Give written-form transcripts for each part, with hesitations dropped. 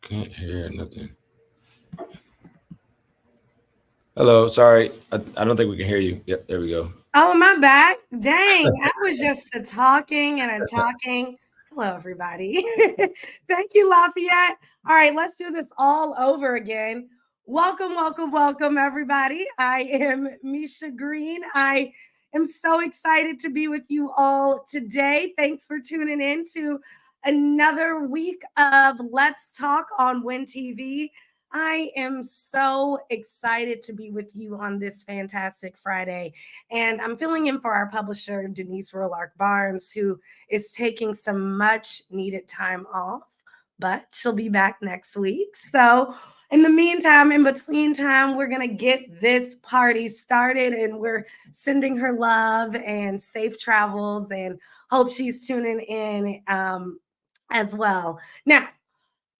Can't hear nothing. Hello, sorry. I don't think we can hear you. Yep, there we go. Oh, my bad. Dang, I was just a talking and a talking. Hello, everybody. Thank you, Lafayette. All right, let's do this all over again. Welcome, everybody. I am Misha Green. I am so excited to be with you all today. Thanks for tuning in to another week of Let's Talk on Win TV. I am so excited to be with you on this fantastic Friday. And I'm filling in for our publisher, Denise Rolark Barnes, who is taking some much needed time off, but she'll be back next week. So, in the meantime, in between time, we're going to get this party started and we're sending her love and safe travels and hope she's tuning in as well. Now,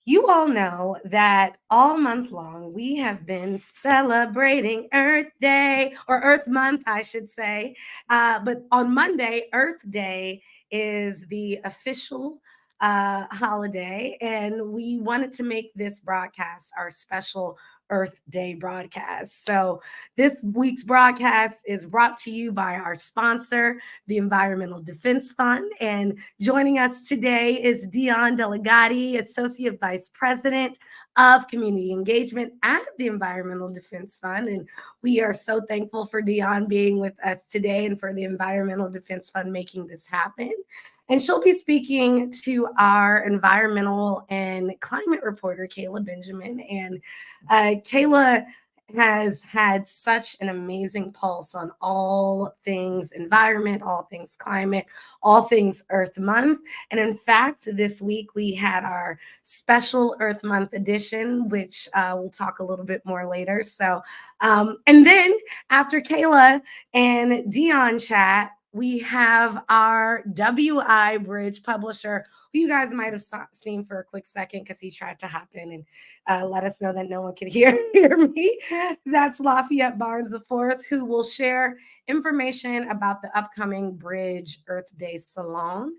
you all know that all month long we have been celebrating Earth Day or Earth Month, I should say. But on Monday, Earth Day is the official holiday, and we wanted to make this broadcast our special Earth Day broadcast. So this week's broadcast is brought to you by our sponsor, the Environmental Defense Fund. And joining us today is Dion Delegati, Associate Vice President of Community Engagement at the Environmental Defense Fund. And we are so thankful for Dion being with us today and for the Environmental Defense Fund making this happen. And she'll be speaking to our environmental and climate reporter, Kayla Benjamin. And Kayla has had such an amazing pulse on all things environment, all things climate, all things Earth Month. And in fact, this week we had our special Earth Month edition, which we'll talk a little bit more later. So, and then after Kayla and Dion chat, we have our WI Bridge publisher, who you guys might have seen for a quick second because he tried to hop in and let us know that no one could hear me. That's Lafayette Barnes IV, who will share information about the upcoming Bridge Earth Day Salon,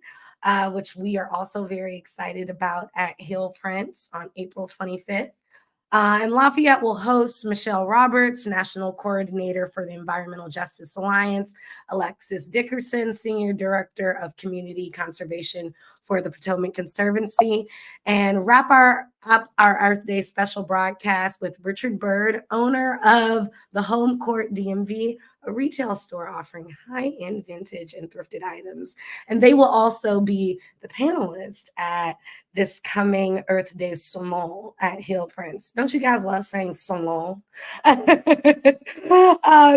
which we are also very excited about at Hill Prints on April 25th. And Lafayette will host Michelle Roberts, National Coordinator for the Environmental Justice Alliance, Alexis Dickerson, Senior Director of Community Conservation for the Potomac Conservancy, and wrap up our Earth Day special broadcast with Richard Bird, owner of the Home Court DMV, a retail store offering high-end vintage and thrifted items. And they will also be the panelist at this coming Earth Day Salon at Hill Prints. Don't you guys love saying salon?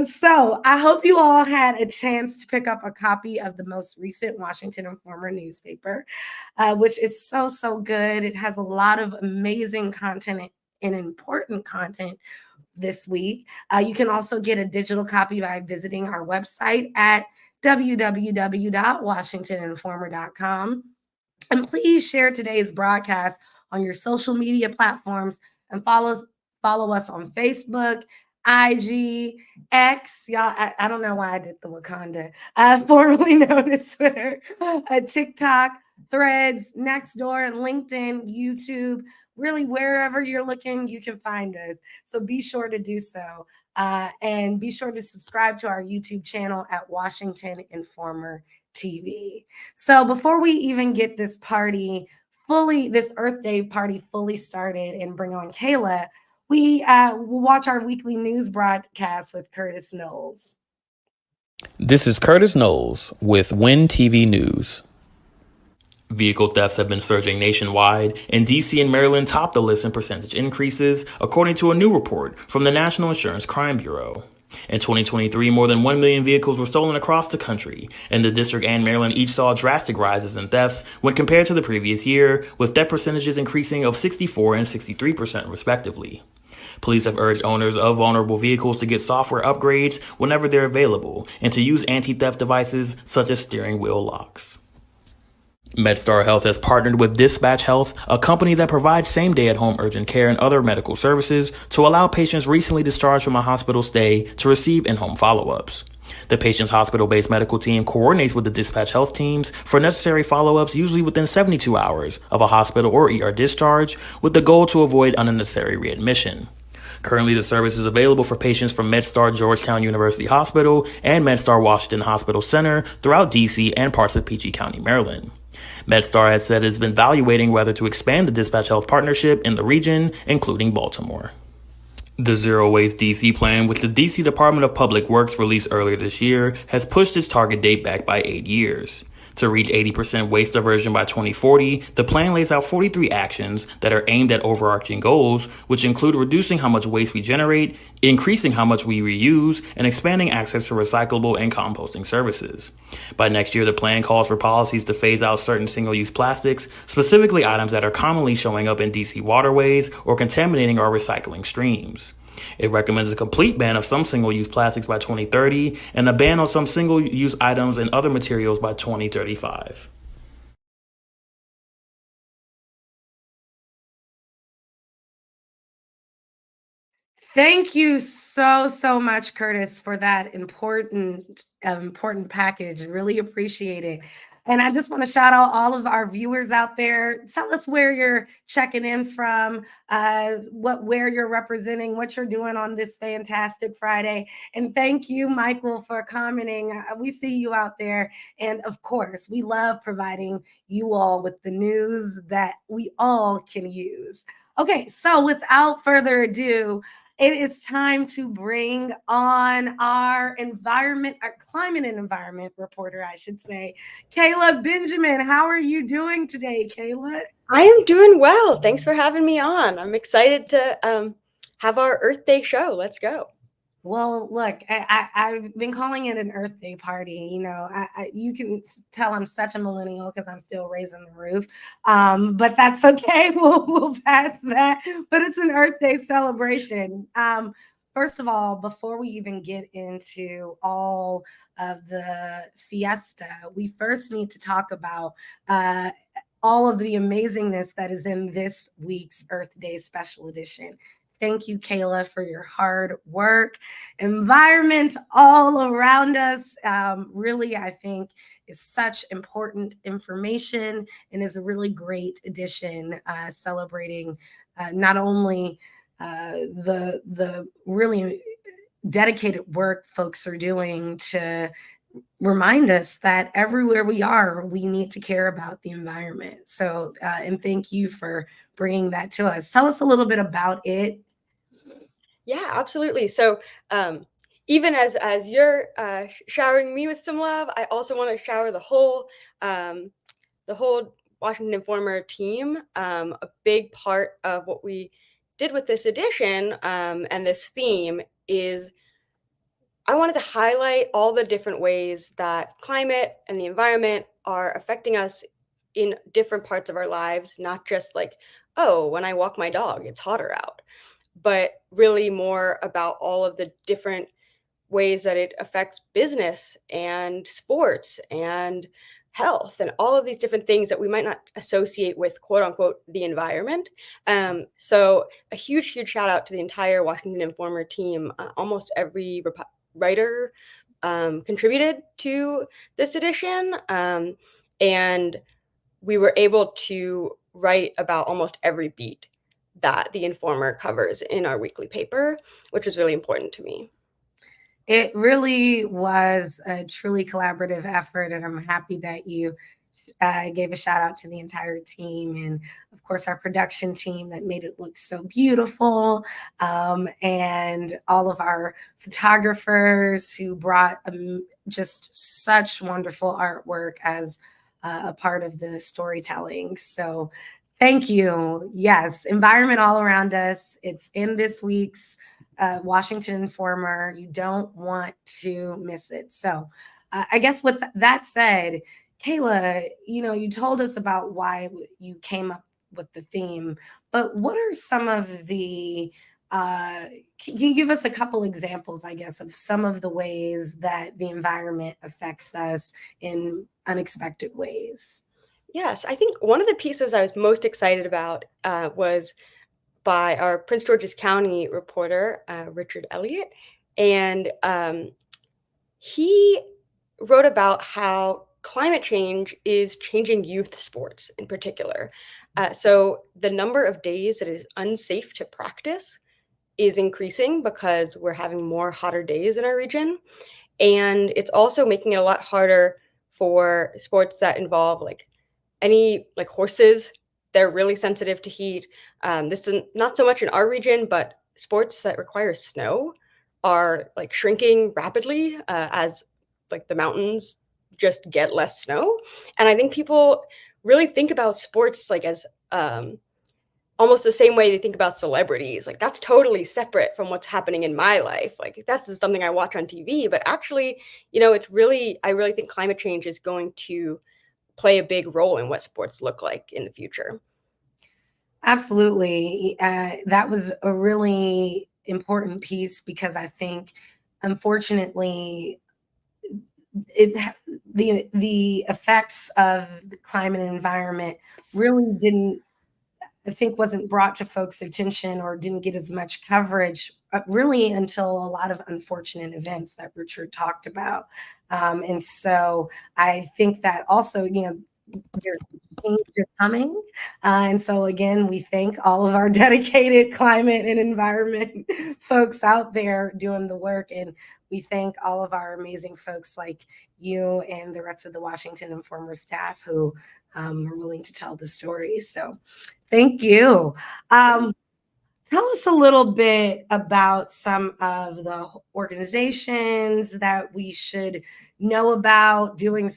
So I hope you all had a chance to pick up a copy of the most recent Washington Informer newspaper, which is so good. It has a lot of amazing content and important content this week. You can also get a digital copy by visiting our website at www.washingtoninformer.com. And please share today's broadcast on your social media platforms and follow us on Facebook, IG, X. Y'all, I don't know why I did the Wakanda, formerly known as Twitter, TikTok, Threads, Nextdoor, and LinkedIn, YouTube. Really, wherever you're looking, you can find us. So be sure to do so. And be sure to subscribe to our YouTube channel at Washington Informer TV. So before we even get this Earth Day party fully started and bring on Kayla, we will watch our weekly news broadcast with Curtis Knowles. This is Curtis Knowles with Win TV News. Vehicle thefts have been surging nationwide, and D.C. and Maryland top the list in percentage increases, according to a new report from the National Insurance Crime Bureau. In 2023, more than 1 million vehicles were stolen across the country, and the district and Maryland each saw drastic rises in thefts when compared to the previous year, with theft percentages increasing of 64% and 63% respectively. Police have urged owners of vulnerable vehicles to get software upgrades whenever they're available and to use anti-theft devices such as steering wheel locks. MedStar Health has partnered with Dispatch Health, a company that provides same-day at-home urgent care and other medical services, to allow patients recently discharged from a hospital stay to receive in-home follow-ups. The patient's hospital-based medical team coordinates with the dispatch health teams for necessary follow-ups, usually within 72 hours of a hospital or ER discharge, with the goal to avoid unnecessary readmission. Currently, the service is available for patients from MedStar Georgetown University Hospital and MedStar Washington Hospital Center throughout DC and parts of PG County, Maryland. MedStar has said it has been evaluating whether to expand the dispatch health partnership in the region, including Baltimore. The Zero Waste DC plan, which the DC Department of Public Works released earlier this year, has pushed its target date back by 8 years. To reach 80% waste diversion by 2040, the plan lays out 43 actions that are aimed at overarching goals, which include reducing how much waste we generate, increasing how much we reuse, and expanding access to recyclable and composting services. By next year, the plan calls for policies to phase out certain single-use plastics, specifically items that are commonly showing up in DC waterways or contaminating our recycling streams. It recommends a complete ban of some single-use plastics by 2030 and a ban on some single-use items and other materials by 2035. Thank you so much, Curtis, for that important package. Really appreciate it. And I just want to shout out all of our viewers out there. Tell us where you're checking in from, where you're representing, what you're doing on this fantastic Friday. And thank you, Michael, for commenting. We see you out there. And of course, we love providing you all with the news that we all can use. Okay, so without further ado, it is time to bring on our climate and environment reporter, I should say, Kayla Benjamin. How are you doing today, Kayla? I am doing well. Thanks for having me on. I'm excited to have our Earth Day show. Let's go. Well, look, I've been calling it an Earth Day party. You know, you can tell I'm such a millennial because I'm still raising the roof. But that's okay. We'll pass that. But it's an Earth Day celebration. First of all, before we even get into all of the fiesta, we first need to talk about all of the amazingness that is in this week's Earth Day special edition. Thank you, Kayla, for your hard work. Environment all around us, really, I think, is such important information and is a really great addition, celebrating not only the really dedicated work folks are doing to remind us that everywhere we are, we need to care about the environment. So, and thank you for bringing that to us. Tell us a little bit about it. Yeah, absolutely. So even as you're showering me with some love, I also want to shower the whole Washington Informer team. A big part of what we did with this edition and this theme is I wanted to highlight all the different ways that climate and the environment are affecting us in different parts of our lives, not just like, oh, when I walk my dog, it's hotter out, but really more about all of the different ways that it affects business and sports and health and all of these different things that we might not associate with quote unquote the environment. So a huge shout out to the entire Washington Informer team. Almost every writer contributed to this edition, and we were able to write about almost every beat that the Informer covers in our weekly paper, which was really important to me. It really was a truly collaborative effort, and I'm happy that you gave a shout out to the entire team and, of course, our production team that made it look so beautiful, and all of our photographers who brought just such wonderful artwork as a part of the storytelling. So thank you. Yes, environment all around us. It's in this week's Washington Informer. You don't want to miss it. So I guess with that said, Kayla, you told us about why you came up with the theme, but what are some of the, can you give us a couple examples, I guess, of some of the ways that the environment affects us in unexpected ways? Yes, I think one of the pieces I was most excited about was by our Prince George's County reporter, Richard Elliott. And he wrote about how climate change is changing youth sports in particular. So the number of days that it is unsafe to practice is increasing because we're having more hotter days in our region. And it's also making it a lot harder for sports that involve like horses. They're really sensitive to heat. This is not so much in our region, but sports that require snow are like shrinking rapidly as like the mountains just get less snow. And I think people really think about sports like as almost the same way they think about celebrities. Like that's totally separate from what's happening in my life. Like that's just something I watch on TV. But actually, I really think climate change is going to play a big role in what sports look like in the future. Absolutely. That was a really important piece because I think, unfortunately, the effects of the climate and environment really wasn't brought to folks' attention or didn't get as much coverage really until a lot of unfortunate events that Richard talked about. And so I think that also, there's change is coming. And so again, we thank all of our dedicated climate and environment folks out there doing the work. And we thank all of our amazing folks like you and the rest of the Washington Informer staff who are willing to tell the stories. So thank you. Tell us a little bit about some of the organizations that we should know about doing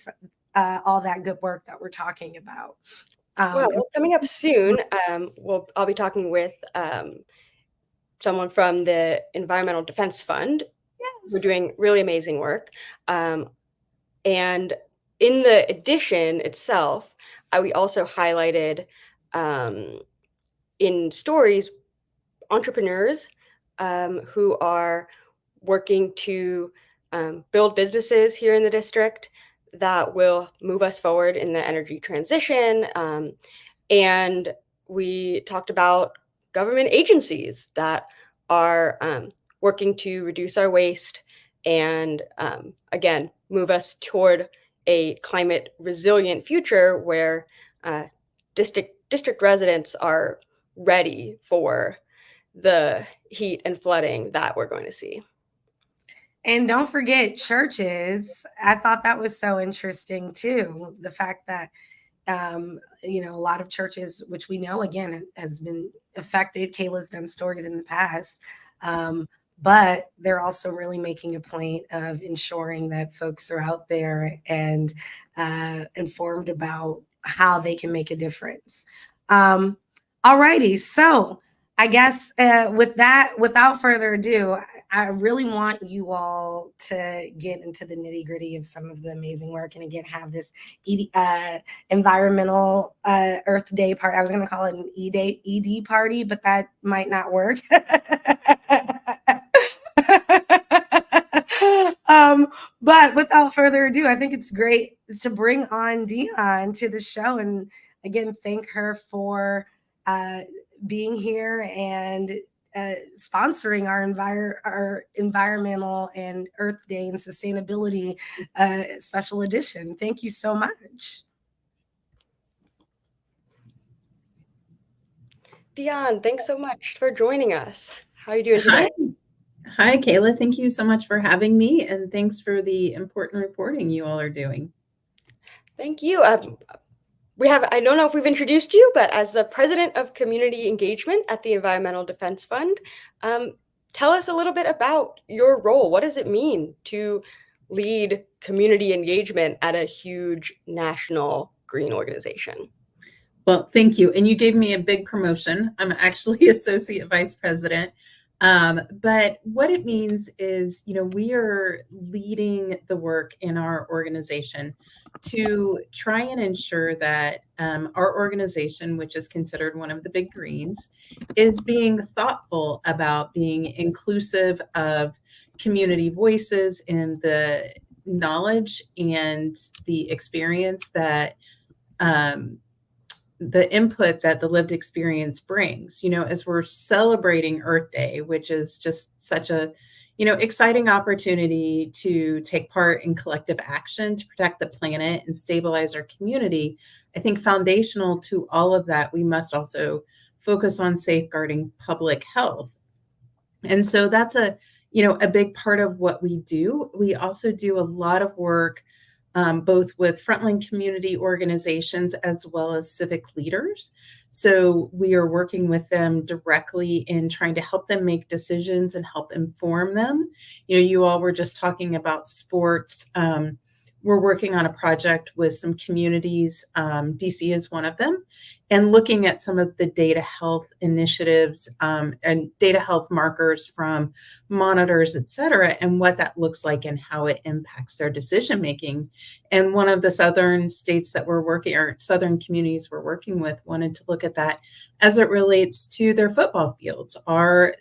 all that good work that we're talking about. Well, coming up soon, I'll be talking with someone from the Environmental Defense Fund. Yes. We're doing really amazing work. And in the edition itself, we also highlighted in stories entrepreneurs who are working to build businesses here in the district that will move us forward in the energy transition. And we talked about government agencies that are working to reduce our waste and, again, move us toward a climate resilient future where district residents are ready for the heat and flooding that we're going to see. And don't forget churches. I thought that was so interesting too. The fact that, a lot of churches, which we know, again, has been affected. Kayla's done stories in the past, but they're also really making a point of ensuring that folks are out there and informed about how they can make a difference. All righty. So I guess with that, without further ado, I really want you all to get into the nitty gritty of some of the amazing work and again have this environmental Earth Day party. I was going to call it an ED party, but that might not work. But without further ado, I think it's great to bring on Dion to the show and again thank her for being here and sponsoring our environmental and Earth Day and sustainability special edition. Thank you so much. Dion, thanks so much for joining us. How are you doing today? Hi, Kayla. Thank you so much for having me, and thanks for the important reporting you all are doing. Thank you. I don't know if we've introduced you, but as the president of community engagement at the Environmental Defense Fund, tell us a little bit about your role. What does it mean to lead community engagement at a huge national green organization? Well, thank you. And you gave me a big promotion. I'm actually associate vice president. But what it means is, we are leading the work in our organization to try and ensure that our organization, which is considered one of the big greens, is being thoughtful about being inclusive of community voices and the knowledge and the experience that the input that the lived experience brings, as we're celebrating Earth Day, which is just such a, exciting opportunity to take part in collective action to protect the planet and stabilize our community. I think foundational to all of that, we must also focus on safeguarding public health. And so that's a big part of what we do. We also do a lot of work both with frontline community organizations as well as civic leaders. So we are working with them directly in trying to help them make decisions and help inform them. You all were just talking about sports. We're working on a project with some communities, DC is one of them, and looking at some of the data health initiatives and data health markers from monitors, et cetera, and what that looks like and how it impacts their decision making. And one of the southern states that we're working, or southern communities we're working with, wanted to look at that as it relates to their football fields. Are,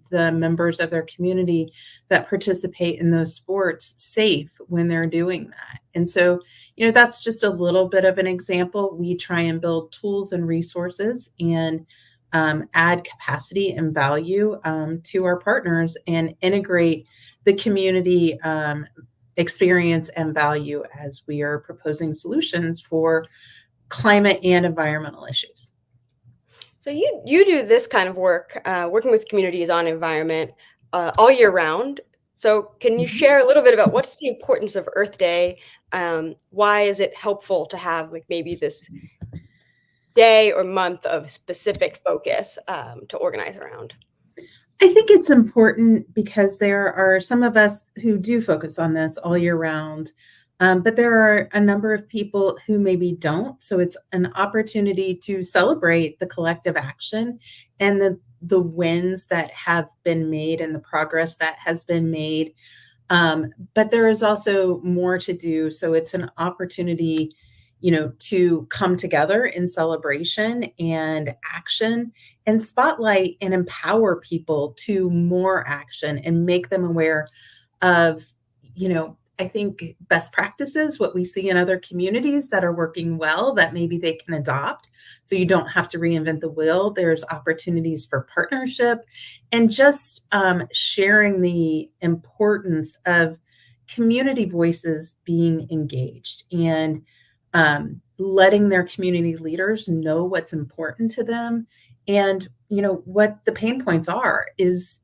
the members of their community that participate in those sports safe when they're doing that? And so, that's just a little bit of an example. We try and build tools and resources and add capacity and value to our partners and integrate the community experience and value as we are proposing solutions for climate and environmental issues. So you do this kind of work, working with communities on environment all year round. So can you share a little bit about what's the importance of Earth Day? Why is it helpful to have maybe this day or month of specific focus to organize around? I think it's important because there are some of us who do focus on this all year round. But there are a number of people who maybe don't. So it's an opportunity to celebrate the collective action and the wins that have been made and the progress that has been made. But there is also more to do. So it's an opportunity, to come together in celebration and action and spotlight and empower people to more action and make them aware of, I think best practices, what we see in other communities that are working well, that maybe they can adopt. So you don't have to reinvent the wheel. There's opportunities for partnership and just sharing the importance of community voices being engaged and letting their community leaders know what's important to them and what the pain points are. Is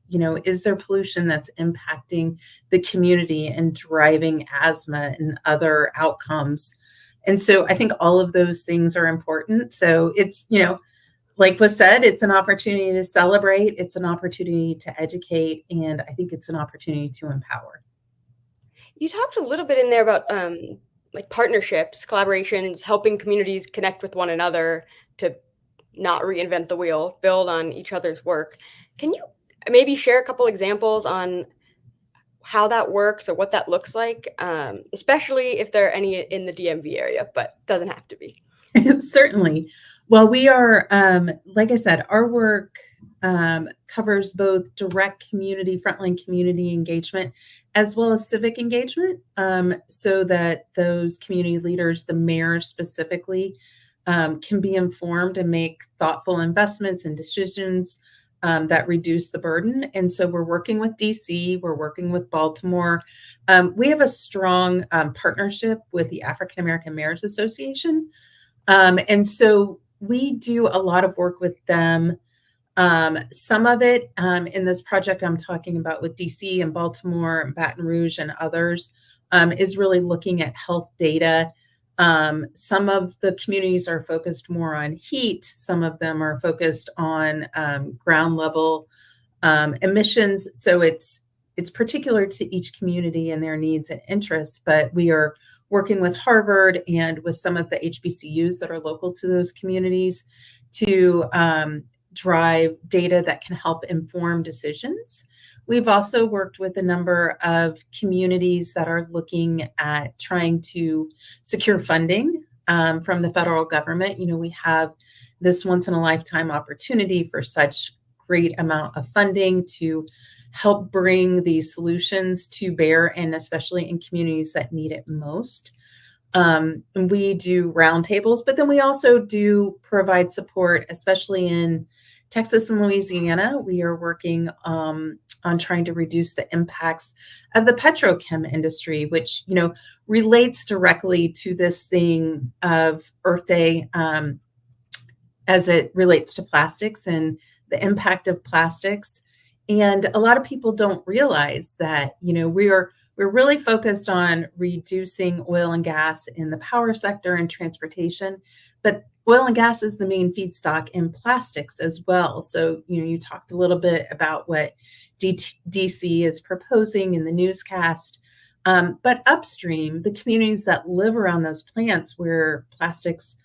there pollution that's impacting the community and driving asthma and other outcomes? And so I think all of those things are important. So it's, like was said, it's an opportunity to celebrate, it's an opportunity to educate, and I think it's an opportunity to empower. You talked a little bit in there about partnerships, collaborations, helping communities connect with one another to not reinvent the wheel, build on each other's work. Can you maybe share a couple examples on how that works or what that looks like, especially if there are any in the DMV area, but doesn't have to be? Certainly. Well, we are, like I said, our work covers both direct community, frontline community engagement, as well as civic engagement, so that those community leaders, the mayors specifically, can be informed and make thoughtful investments and decisions that reduce the burden. And so we're working with DC, we're working with Baltimore. We have a strong partnership with the African American Mayors Association. And so we do a lot of work with them. Some of it in this project I'm talking about with DC and Baltimore and Baton Rouge and others is really looking at health data. Some of the communities are focused more on heat. Some of them are focused on ground level emissions. So it's particular to each community and their needs and interests, but we are working with Harvard and with some of the HBCUs that are local to those communities to drive data that can help inform decisions. We've also worked with a number of communities that are looking at trying to secure funding from the federal government. We have this once in a lifetime opportunity for such great amount of funding to help bring these solutions to bear, and especially in communities that need it most. And we do roundtables, but then we also do provide support, especially in Texas and Louisiana. We are working on trying to reduce the impacts of the petrochem industry, which, relates directly to this thing of Earth Day as it relates to plastics and the impact of plastics. And a lot of people don't realize that, we're really focused on reducing oil and gas in the power sector and transportation, but oil and gas is the main feedstock in plastics as well. So, you talked a little bit about what DC is proposing in the newscast, but upstream, the communities that live around those plants where plastics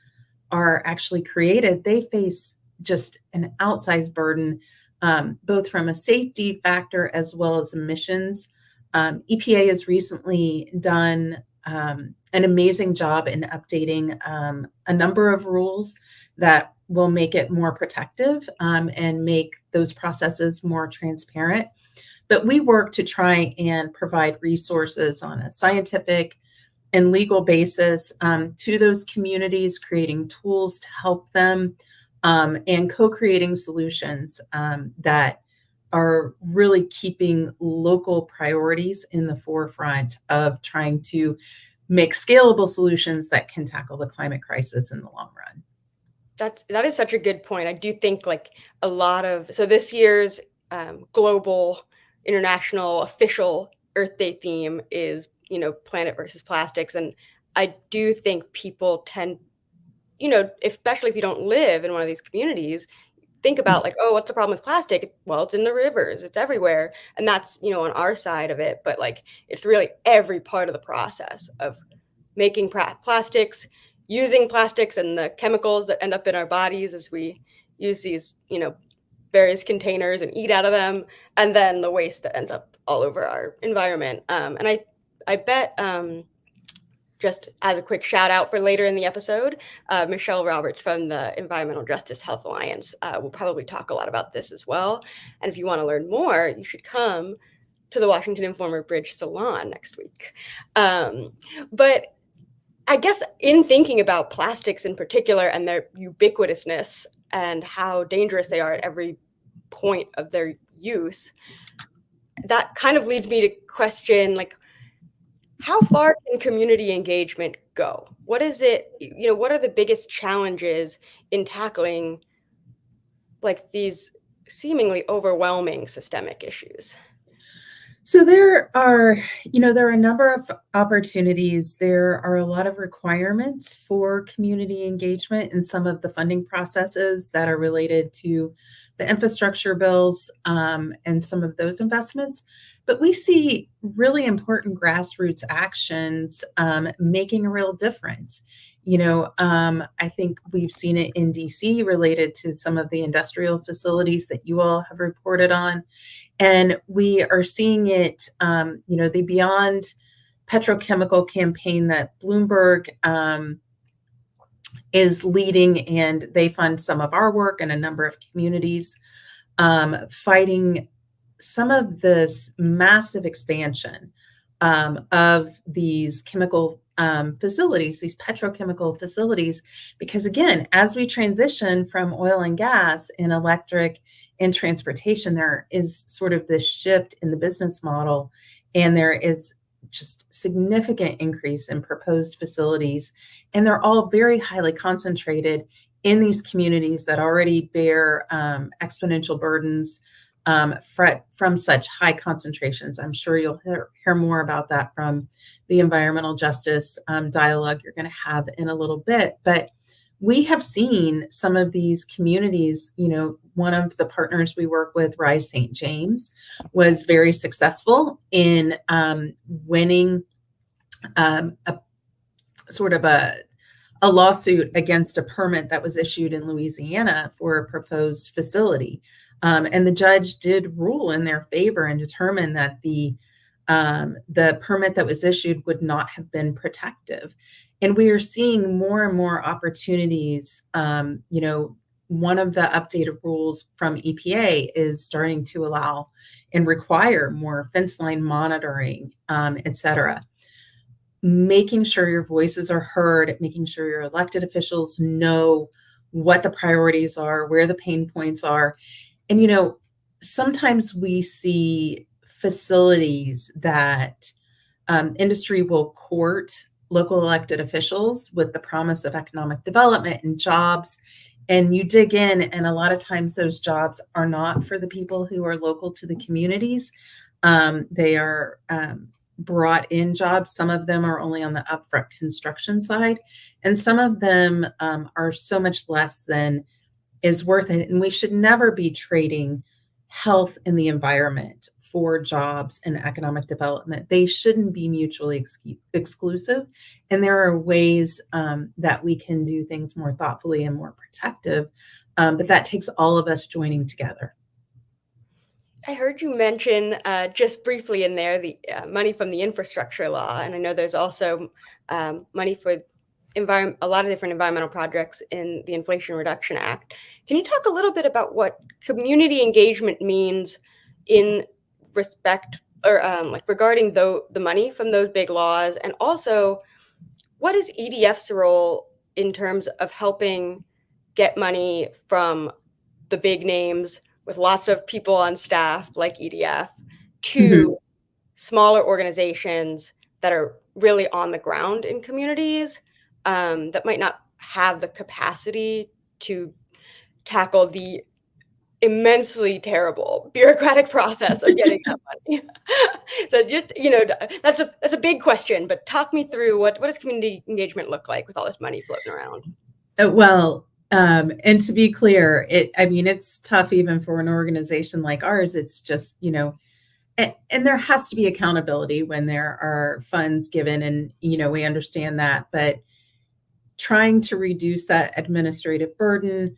are actually created, they face just an outsized burden, both from a safety factor as well as emissions. EPA has recently done an amazing job in updating a number of rules that will make it more protective and make those processes more transparent. But we work to try and provide resources on a scientific and legal basis to those communities, creating tools to help them and co-creating solutions that are really keeping local priorities in the forefront of trying to make scalable solutions that can tackle the climate crisis in the long run. That is such a good point. I do think so this year's global international official Earth Day theme is, planet versus plastics. And I do think people tend, especially if you don't live in one of these communities, think about what's the problem with plastic? Well, it's in the rivers, it's everywhere. And that's, on our side of it, but it's really every part of the process of making plastics, using plastics and the chemicals that end up in our bodies as we use these, various containers and eat out of them. And then the waste that ends up all over our environment. And I bet, just as a quick shout out for later in the episode, Michelle Roberts from the Environmental Justice Health Alliance will probably talk a lot about this as well. And if you want to learn more, you should come to the Washington Informer Bridge Salon next week. But I guess in thinking about plastics in particular and their ubiquitousness and how dangerous they are at every point of their use, that kind of leads me to question, how far can community engagement go? What is it, what are the biggest challenges in tackling these seemingly overwhelming systemic issues? So there are a number of opportunities. There are a lot of requirements for community engagement in some of the funding processes that are related to the infrastructure bills and some of those investments. But we see really important grassroots actions making a real difference. I think we've seen it in DC related to some of the industrial facilities that you all have reported on. And we are seeing it, the Beyond Petrochemical campaign that Bloomberg is leading, and they fund some of our work and a number of communities fighting some of this massive expansion of these chemical facilities, these petrochemical facilities, because again, as we transition from oil and gas and electric and transportation, there is sort of this shift in the business model, and there is just significant increase in proposed facilities, and they're all very highly concentrated in these communities that already bear exponential burdens from such high concentrations. I'm sure you'll hear more about that from the environmental justice dialogue you're going to have in a little bit. But we have seen some of these communities, one of the partners we work with, Rise St. James, was very successful in winning a lawsuit against a permit that was issued in Louisiana for a proposed facility. And the judge did rule in their favor and determined that the permit that was issued would not have been protective. And we are seeing more and more opportunities. One of the updated rules from EPA is starting to allow and require more fence line monitoring, et cetera. making sure your voices are heard, making sure your elected officials know what the priorities are, where the pain points are. And, sometimes we see facilities that industry will court local elected officials with the promise of economic development and jobs. And you dig in, and a lot of times those jobs are not for the people who are local to the communities. They are brought in jobs. Some of them are only on the upfront construction side, and some of them are so much less than is worth it. And we should never be trading health and the environment for jobs and economic development. They shouldn't be mutually exclusive. And there are ways that we can do things more thoughtfully and more protective, but that takes all of us joining together. I heard you mention just briefly in there the money from the infrastructure law, and I know there's also money for a lot of different environmental projects in the Inflation Reduction Act. Can you talk a little bit about what community engagement means in respect or regarding the money from those big laws, and also what is EDF's role in terms of helping get money from the big names with lots of people on staff like EDF to smaller organizations that are really on the ground in communities that might not have the capacity to tackle the immensely terrible bureaucratic process of getting that money. So just, that's a big question, but talk me through what does community engagement look like with all this money floating around? Well, and to be clear, it's tough even for an organization like ours. It's just, and there has to be accountability when there are funds given, and, we understand that, but trying to reduce that administrative burden.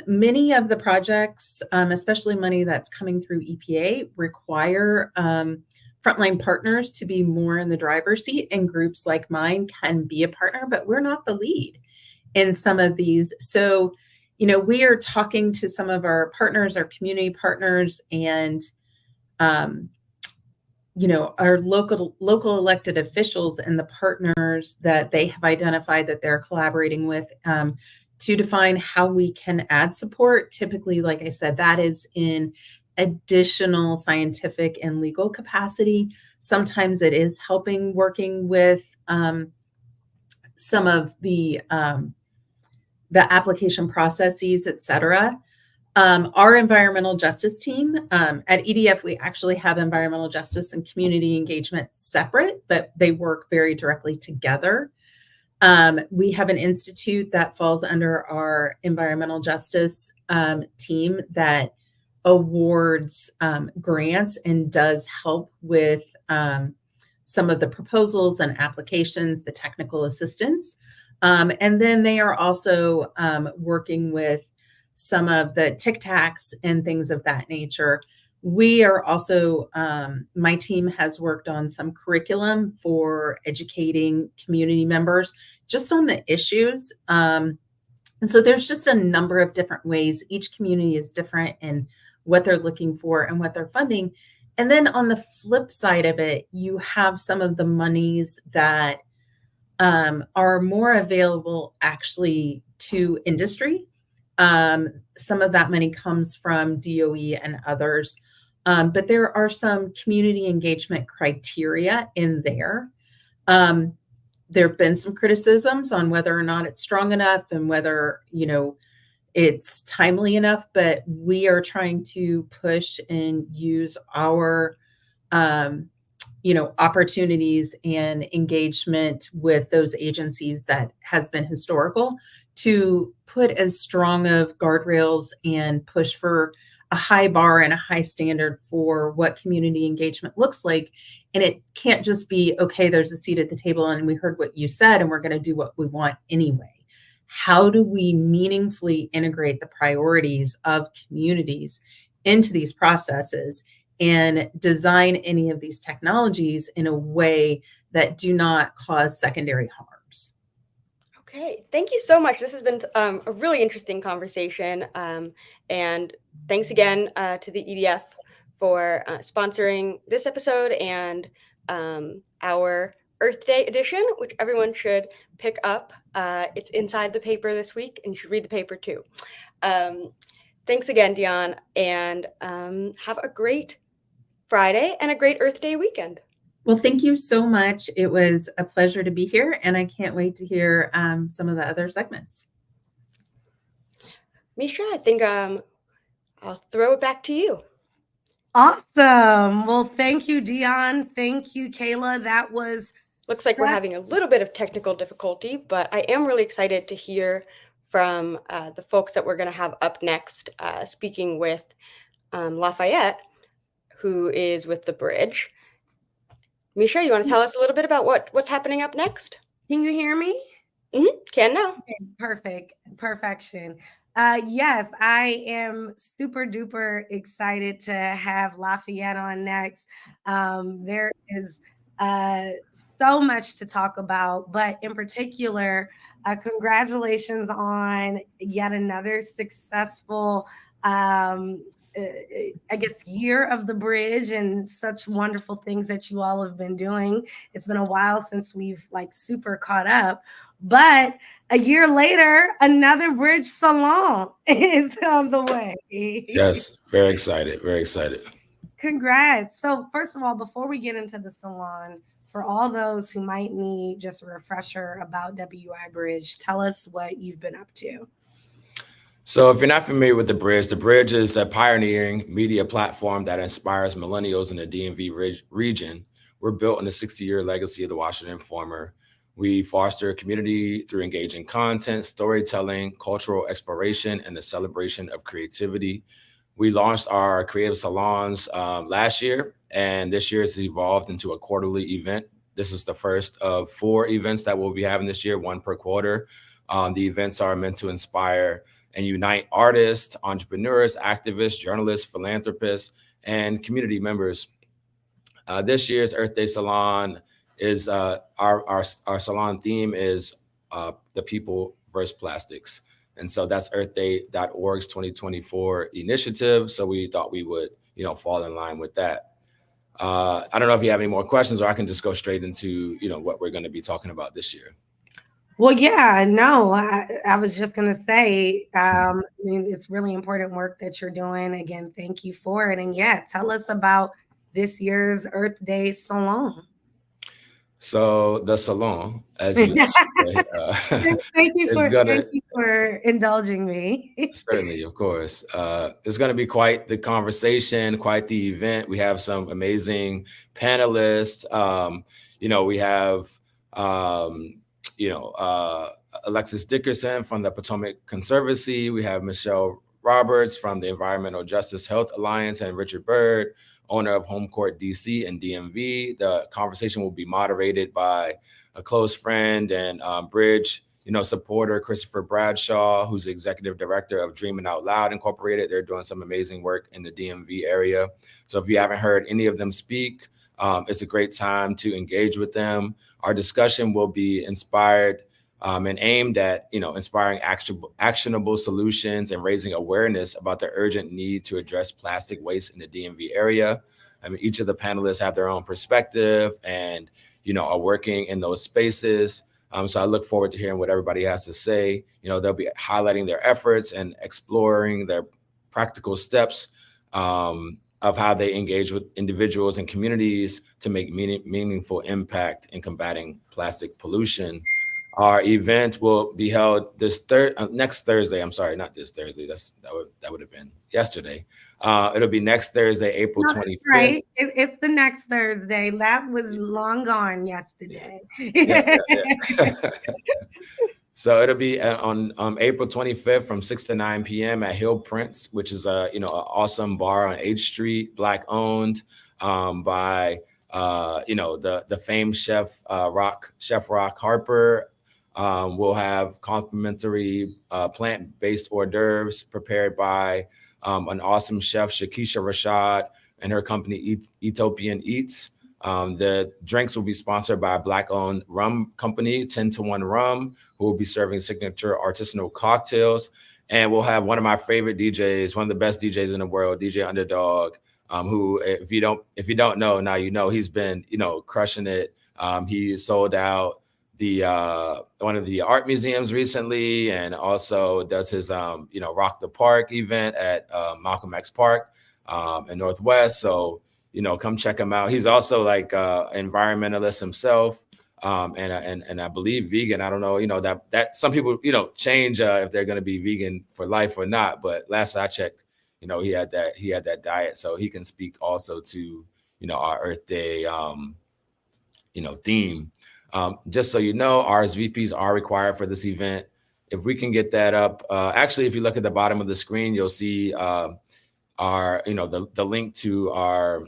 Many of the projects, especially money that's coming through EPA, require frontline partners to be more in the driver's seat, and groups like mine can be a partner, but we're not the lead in some of these. So, we are talking to some of our partners, our community partners, and, our local elected officials and the partners that they have identified that they're collaborating with to define how we can add support. Typically, like I said, that is in additional scientific and legal capacity. Sometimes it is working with some of the application processes, et cetera. Our environmental justice team at EDF, we actually have environmental justice and community engagement separate, but they work very directly together. We have an institute that falls under our environmental justice team that awards grants and does help with some of the proposals and applications, the technical assistance. And then they are also working with some of the TIC-TACs and things of that nature. We are also, my team has worked on some curriculum for educating community members just on the issues. And so there's just a number of different ways. Each community is different in what they're looking for and what they're funding. And then on the flip side of it, you have some of the monies that are more available actually to industry. Some of that money comes from DOE and others. But there are some community engagement criteria in there. There have been some criticisms on whether or not it's strong enough and whether, it's timely enough, but we are trying to push and use our, opportunities and engagement with those agencies that has been historical to put as strong of guardrails and push for a high bar and a high standard for what community engagement looks like. And it can't just be, okay, there's a seat at the table and we heard what you said and we're going to do what we want anyway. How do we meaningfully integrate the priorities of communities into these processes and design any of these technologies in a way that do not cause secondary harms? Okay, thank you so much. This has been a really interesting conversation. And thanks again to the EDF for sponsoring this episode and our Earth Day edition, which everyone should pick up. It's inside the paper this week, and you should read the paper too. Thanks again, Dion, and have a great Friday and a great Earth Day weekend. Well, thank you so much. It was a pleasure to be here, and I can't wait to hear some of the other segments. Misha, I think I'll throw it back to you. Awesome. Well, thank you, Dion. Thank you, Kayla. That was Looks like we're having a little bit of technical difficulty, but I am really excited to hear from the folks that we're going to have up next, speaking with Lafayette, who is with the bridge. Misha, you want to tell us a little bit about what's happening up next? Can you hear me? Can now. Okay, perfect. Perfection. Yes, I am super duper excited to have Lafayette on next. There is so much to talk about, but in particular, congratulations on yet another successful I guess year of the bridge and such wonderful things that you all have been doing. It's been a while since we've like super caught up, but a year later, another bridge salon is on the way. Yes, very excited. Very excited. Congrats. So first of all, before we get into the salon, for all those who might need just a refresher about WI Bridge, tell us what you've been up to. So if you're not familiar with the Bridge is a pioneering media platform that inspires millennials in the DMV region. We're built on the 60-year legacy of the Washington Informer. We foster community through engaging content, storytelling, cultural exploration, and the celebration of creativity. We launched our creative salons last year, and this year it's evolved into a quarterly event. This is the first of 4 events that we'll be having this year, 1 per quarter. The events are meant to inspire and unite artists, entrepreneurs, activists, journalists, philanthropists, and community members. This year's Earth Day Salon is our salon theme is the people versus plastics. And so that's earthday.org's 2024 initiative. So we thought we would, fall in line with that. I don't know if you have any more questions, or I can just go straight into, what we're going to be talking about this year. Well, yeah, no, I was just going to say, it's really important work that you're doing. Again, thank you for it. And yeah, tell us about this year's Earth Day Salon. So the salon, as you say, thank you for indulging me. Certainly, of course. It's going to be quite the conversation, quite the event. We have some amazing panelists. We have Alexis Dickerson from the Potomac Conservancy. We have Michelle Roberts from the Environmental Justice Health Alliance, and Richard Byrd, owner of Home Court DC and DMV. The conversation will be moderated by a close friend and bridge, supporter, Christopher Bradshaw, who's the executive director of Dreaming Out Loud Incorporated. They're doing some amazing work in the DMV area. So if you haven't heard any of them speak, it's a great time to engage with them. Our discussion will be inspired and aimed at, inspiring actionable solutions and raising awareness about the urgent need to address plastic waste in the DMV area. I mean, each of the panelists have their own perspective and, are working in those spaces. So I look forward to hearing what everybody has to say. They'll be highlighting their efforts and exploring their practical steps of how they engage with individuals and communities to make meaningful impact in combating plastic pollution. Our event will be held next Thursday. I'm sorry, not this Thursday. That would have been yesterday. It'll be next Thursday, April 25th. Right. It's the next Thursday. That was long gone yesterday. Yeah. So it'll be on April 25th from 6 to 9 p.m. at Hill Prince, which is an awesome bar on H Street, Black owned by the famed Chef Rock Harper. We'll have complimentary plant-based hors d'oeuvres prepared by an awesome chef, Shakisha Rashad, and her company Ethiopian Eats. The drinks will be sponsored by a Black-owned rum company, 10-to-1 Rum, who will be serving signature artisanal cocktails. And we'll have one of my favorite DJs, one of the best DJs in the world, DJ Underdog, who, if you don't know, now you know. He's been, crushing it He sold out the one of the art museums recently, and also does his Rock the Park event at Malcolm X Park in Northwest. So come check him out. He's also like environmentalist himself, and I believe vegan. I don't know, that some people change if they're going to be vegan for life or not. But last I checked, he had that diet, so he can speak also to our Earth Day theme. Just so you know, RSVPs are required for this event. If we can get that up, actually, if you look at the bottom of the screen, you'll see the link to our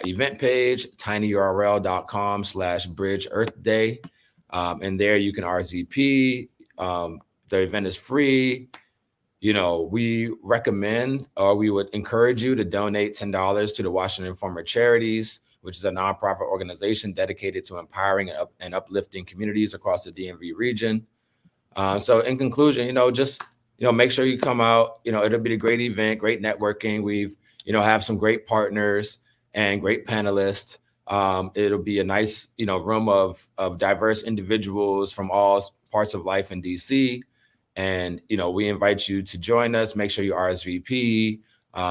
event page, tinyurl.com/bridge Earth Day. And there you can RSVP. The event is free. We recommend, or we would encourage you to donate $10 to the Washington Informer Charities, which is a nonprofit organization dedicated to empowering and uplifting communities across the DMV region. So in conclusion, just make sure you come out. It'll be a great event, great networking. We've have some great partners and great panelists. It'll be a nice room of diverse individuals from all parts of life in DC. And we invite you to join us. Make sure you RSVP.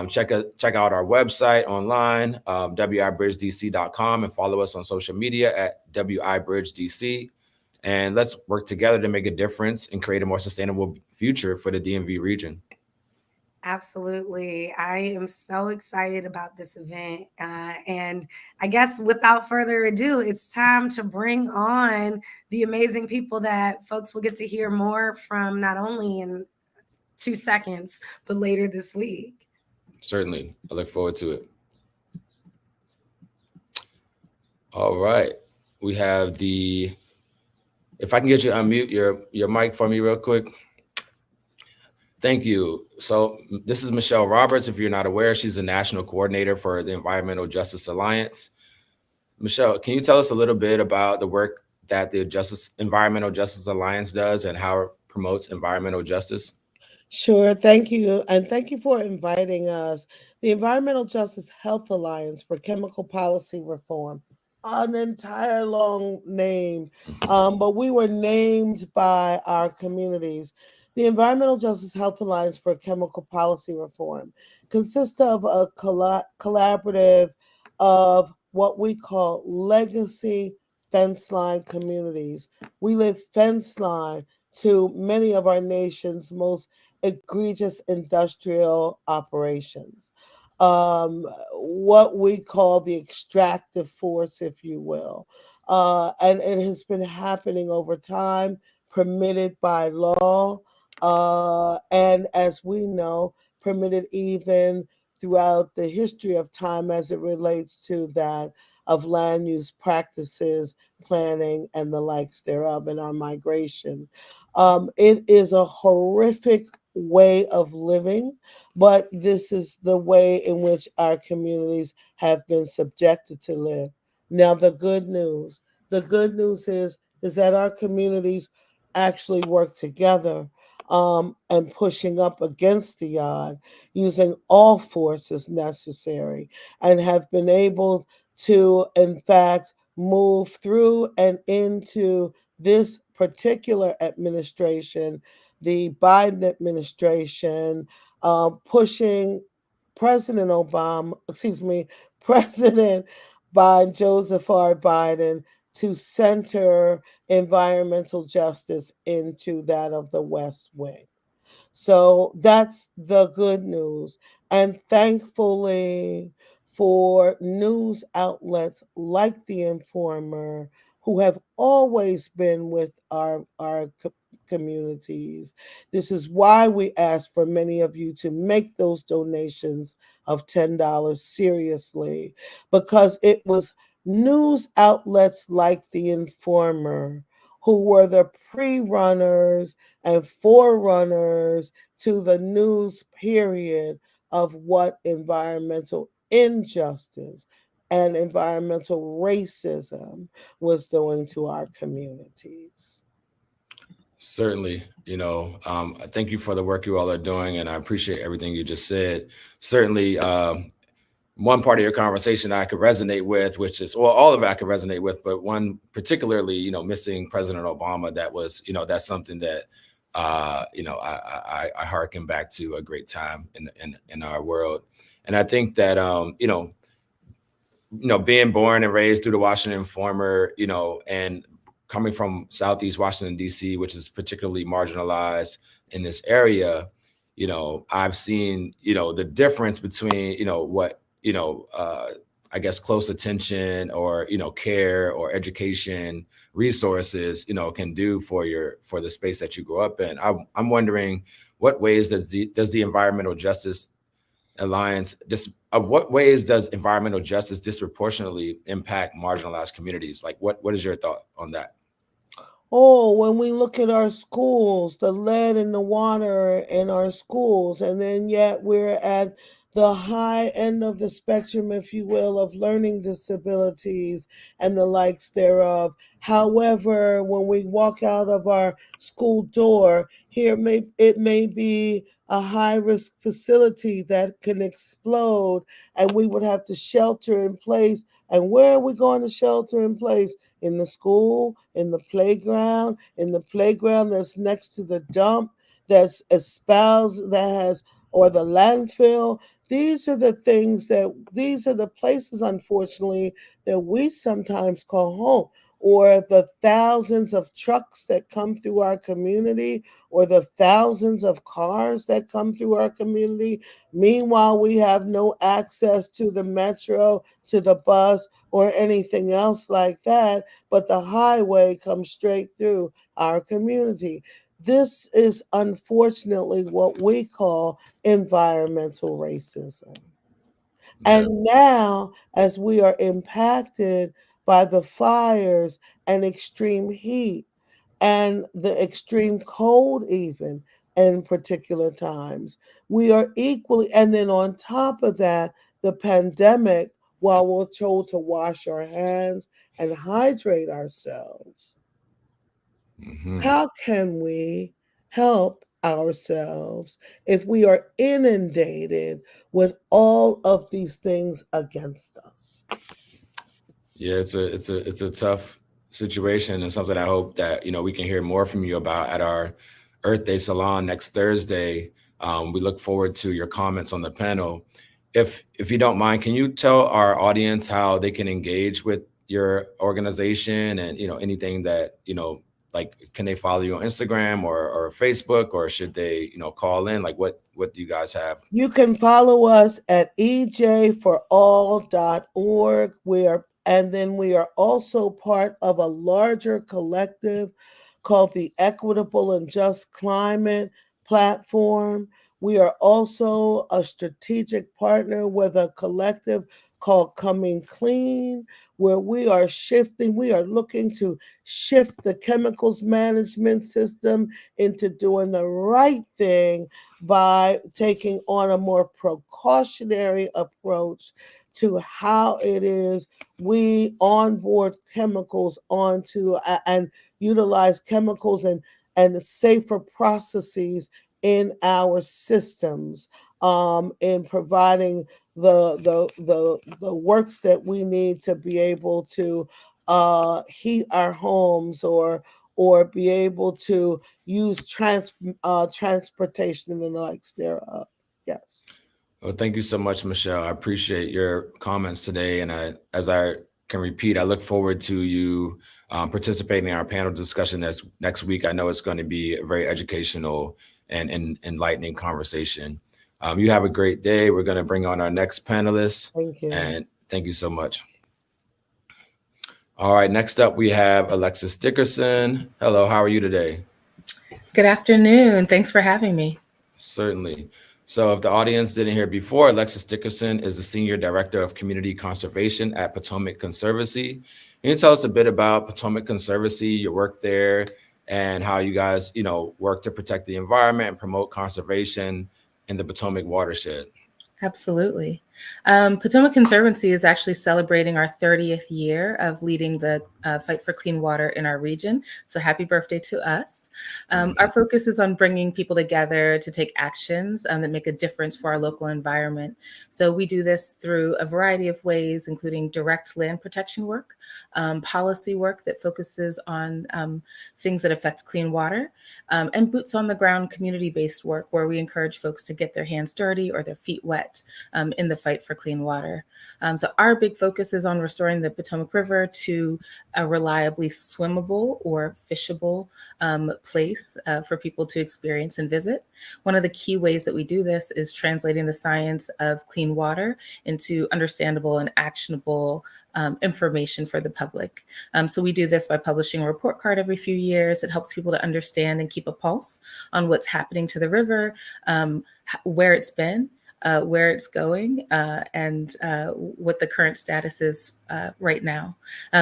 Check out our website online, wibridgedc.com, and follow us on social media at wibridgedc. And let's work together to make a difference and create a more sustainable future for the DMV region. Absolutely. I am so excited about this event. And I guess without further ado, it's time to bring on the amazing people that folks will get to hear more from, not only in 2 seconds, but later this week. Certainly. I look forward to it. All right. We have if I can get you to unmute your mic for me real quick. Thank you. So this is Michelle Roberts. If you're not aware, she's the national coordinator for the Environmental Justice Alliance. Michelle, can you tell us a little bit about the work that the Environmental Justice Alliance does and how it promotes environmental justice? Sure. Thank you. And thank you for inviting us. The Environmental Justice Health Alliance for Chemical Policy Reform, an entire long name, but we were named by our communities. The Environmental Justice Health Alliance for Chemical Policy Reform consists of a collaborative of what we call legacy fence line communities. We live fence line to many of our nation's most egregious industrial operations. What we call the extractive force, if you will. And it has been happening over time, permitted by law, and as we know, permitted even throughout the history of time as it relates to that of land use practices, planning, and the likes thereof in our migration. It is a horrific way of living, but this is the way in which our communities have been subjected to live. Now, the good news is that our communities actually work together and pushing up against the odd, using all forces necessary, and have been able to, in fact, move through and into this particular administration, the Biden administration, pushing President Joseph R. Biden to center environmental justice into that of the West Wing. So that's the good news. And thankfully for news outlets like The Informer, who have always been with our communities. This is why we ask for many of you to make those donations of $10 seriously, because it was news outlets like The Informer who were the pre-runners and forerunners to the news period of what environmental injustice and environmental racism was doing to our communities. Certainly, thank you for the work you all are doing, and I appreciate everything you just said. Certainly, one part of your conversation I could resonate with, which is, well, all of it I could resonate with, but one particularly, you know, missing President Obama, that was, you know, that's something that, you know, I hearken back to a great time in our world. And I think that, you know, being born and raised through the Washington Informer, you know, and coming from Southeast Washington, D.C., which is particularly marginalized in this area, you know, I've seen, you know, the difference between, you know, what, you know, I guess close attention or, you know, care or education resources, you know, can do for the space that you grow up in. I'm wondering, what ways does the Environmental Justice Alliance, what ways does environmental justice disproportionately impact marginalized communities? Like, what is your thought on that? Oh, when we look at our schools, the lead in the water in our schools, and then yet we're at the high end of the spectrum, if you will, of learning disabilities and the likes thereof. However, when we walk out of our school door, it may be a high risk facility that can explode, and we would have to shelter in place. And where are we going to shelter in place? In the school, in the playground that's next to the dump, that's espoused, that has, or the landfill. These are the places, unfortunately, that we sometimes call home, or the thousands of trucks that come through our community, or the thousands of cars that come through our community. Meanwhile, we have no access to the metro, to the bus, or anything else like that, but the highway comes straight through our community. This is unfortunately what we call environmental racism. And now, as we are impacted by the fires and extreme heat and the extreme cold, even in particular times, we are equally, and then on top of that, the pandemic, while we're told to wash our hands and hydrate ourselves, how can we help ourselves if we are inundated with all of these things against us? Yeah, it's a tough situation, and something I hope that, you know, we can hear more from you about at our Earth Day Salon next Thursday. We look forward to your comments on the panel. If you don't mind, can you tell our audience how they can engage with your organization, and, you know, anything that, you know, like, can they follow you on Instagram or Facebook, or should they, you know, call in? Like, what do you guys have? You can follow us at ejforall.org. And then we are also part of a larger collective called the Equitable and Just Climate Platform. We are also a strategic partner with a collective called Coming Clean, where we are looking to shift the chemicals management system into doing the right thing by taking on a more precautionary approach to how it is we onboard chemicals onto and utilize chemicals and safer processes in our systems, in providing the works that we need to be able to heat our homes, or be able to use transportation and the likes thereof. Yes. Well, thank you so much, Michelle. I appreciate your comments today. And as I can repeat, I look forward to you participating in our panel discussion next week. I know it's going to be a very educational and enlightening conversation. You have a great day. We're going to bring on our next panelist. Thank you. And thank you so much. All right, next up we have Alexis Dickerson. Hello, how are you today? Good afternoon. Thanks for having me. Certainly. So if the audience didn't hear before, Alexis Dickerson is the Senior Director of Community Conservation at Potomac Conservancy. Can you tell us a bit about Potomac Conservancy, your work there, and how you guys, you know, work to protect the environment and promote conservation in the Potomac watershed? Absolutely. Potomac Conservancy is actually celebrating our 30th year of leading the fight for clean water in our region. So happy birthday to us. Our focus is on bringing people together to take actions that make a difference for our local environment. So we do this through a variety of ways, including direct land protection work, policy work that focuses on things that affect clean water, and boots on the ground community-based work where we encourage folks to get their hands dirty or their feet wet in the fight for clean water. So our big focus is on restoring the Potomac River to a reliably swimmable or fishable place for people to experience and visit. One of the key ways that we do this is translating the science of clean water into understandable and actionable information for the public. So we do this by publishing a report card every few years. It helps people to understand and keep a pulse on what's happening to the river, where it's been, where it's going, and what the current status is right now.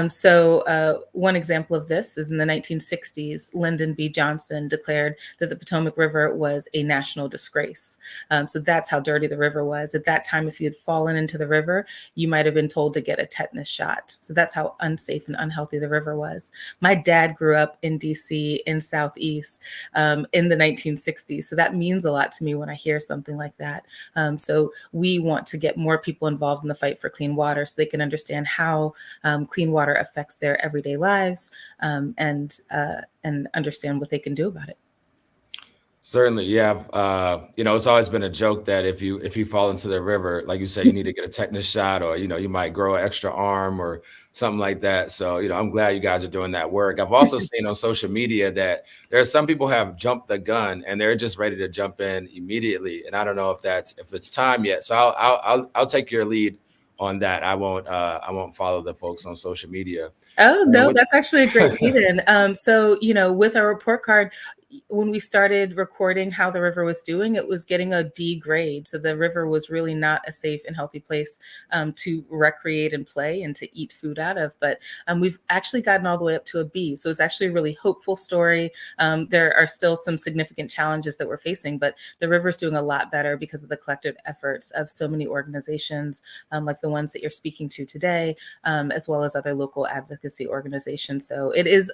So one example of this is in the 1960s, Lyndon B. Johnson declared that the Potomac River was a national disgrace. So that's how dirty the river was. At that time, if you had fallen into the river, you might have been told to get a tetanus shot. So that's how unsafe and unhealthy the river was. My dad grew up in DC in Southeast in the 1960s. So that means a lot to me when I hear something like that. So we want to get more people involved in the fight for clean water so they can understand how clean water affects their everyday lives and understand what they can do about it. Certainly, yeah. It's always been a joke that if you fall into the river, like you said, you need to get a tetanus shot, or you might grow an extra arm or something like that. So I'm glad you guys are doing that work. I've also seen on social media that there are some people have jumped the gun and they're just ready to jump in immediately. And I don't know if it's time yet. So I'll take your lead on that. I won't follow the folks on social media. Oh no, that's actually a great lead-in. So with our report card, when we started recording how the river was doing, it was getting a D grade. So the river was really not a safe and healthy place to recreate and play and to eat food out of. But we've actually gotten all the way up to a B. So it's actually a really hopeful story. There are still some significant challenges that we're facing, but the river's doing a lot better because of the collective efforts of so many organizations like the ones that you're speaking to today, as well as other local advocacy organizations. So it is